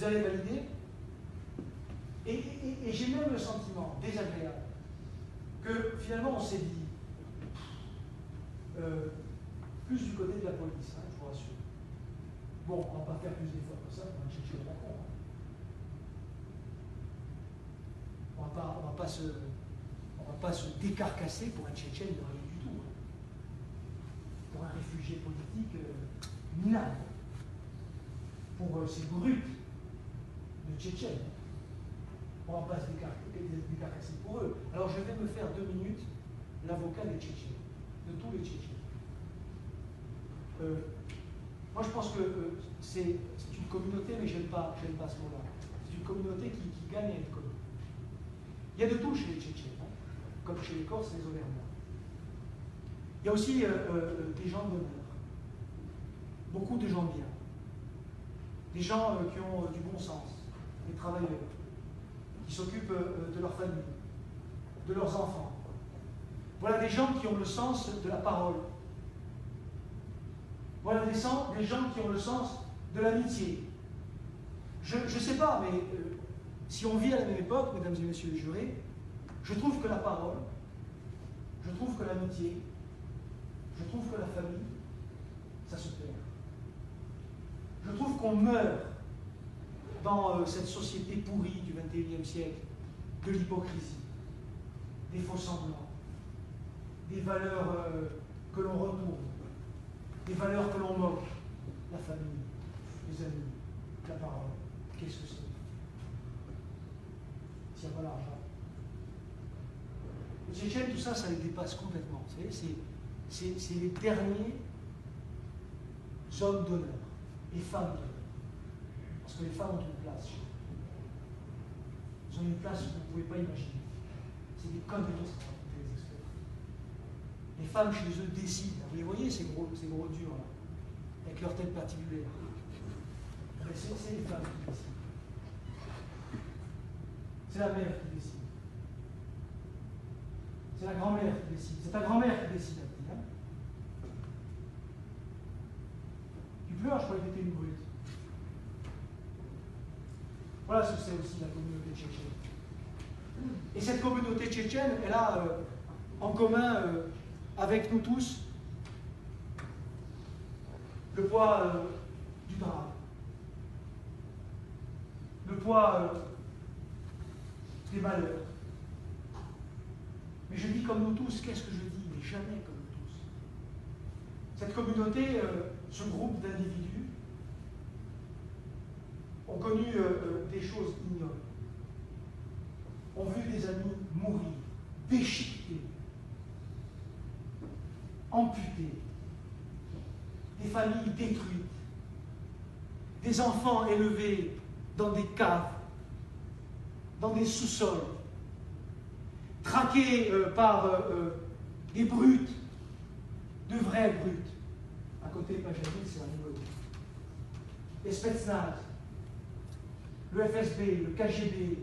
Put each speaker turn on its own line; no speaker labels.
allez valider? Et j'ai même le sentiment désagréable que finalement on s'est dit, plus du côté de la police, hein, je vous rassure. Bon, on ne va pas faire plus d'efforts que ça pour un Tchétchène Macron. On ne va pas se décarcasser pour un Tchétchène de rien du tout. Hein. Pour un réfugié politique minable. Pour ces brutes de Tchétchènes. On ne va pas se décarcasser pour eux. Alors je vais me faire 2 minutes l'avocat des Tchétchènes, de tous les Tchétchènes. Moi je pense que c'est une communauté, mais je n'aime pas ce mot-là. C'est une communauté qui gagne à être connue. Il y a de tout chez les Tchétchènes, hein, comme chez les Corses et les Auvergnats. Il y a aussi des gens d'honneur, beaucoup de gens bien, des gens qui ont du bon sens, des travailleurs, qui s'occupent de leur famille, de leurs enfants. Voilà des gens qui ont le sens de la parole. Voilà des gens qui ont le sens de l'amitié. Je ne sais pas, mais si on vit à la même époque, mesdames et messieurs les jurés, je trouve que la parole, je trouve que l'amitié, je trouve que la famille, ça se perd. Je trouve qu'on meurt dans cette société pourrie du XXIe siècle, de l'hypocrisie, des faux semblants, des valeurs que l'on retourne, des valeurs que l'on moque, la famille, les amis, la parole. Qu'est-ce que c'est? S'il n'y a pas l'argent. Les Tchétchènes, tout ça, ça les dépasse complètement. Vous savez, c'est les derniers hommes d'honneur, les femmes d'honneur. Parce que les femmes ont une place chez eux. Ils ont une place que vous ne pouvez pas imaginer. C'est des conneries, ça, les experts. Les femmes chez eux décident. Vous les voyez, ces gros durs, là, avec leur tête patibulaire. C'est les femmes qui décident. C'est la mère qui décide. C'est la grand-mère qui décide. C'est ta grand-mère qui décide, hein. Tu pleures, je croyais que tu étais une brute. Voilà ce que c'est aussi la communauté tchétchène. Et cette communauté tchétchène, elle a en commun avec nous tous le poids du drame, le poids des malheurs. Mais je dis comme nous tous, qu'est-ce que je dis? Mais jamais comme nous tous. Cette communauté, ce groupe d'individus, ont connu des choses ignobles, ont vu des amis mourir, déchiquetés, amputés, des familles détruites, des enfants élevés dans des caves, dans des sous-sols, traqués par des brutes, de vrais brutes. À côté, Pajamil, c'est un niveau. Les Spetsnaz, le FSB, le KGB,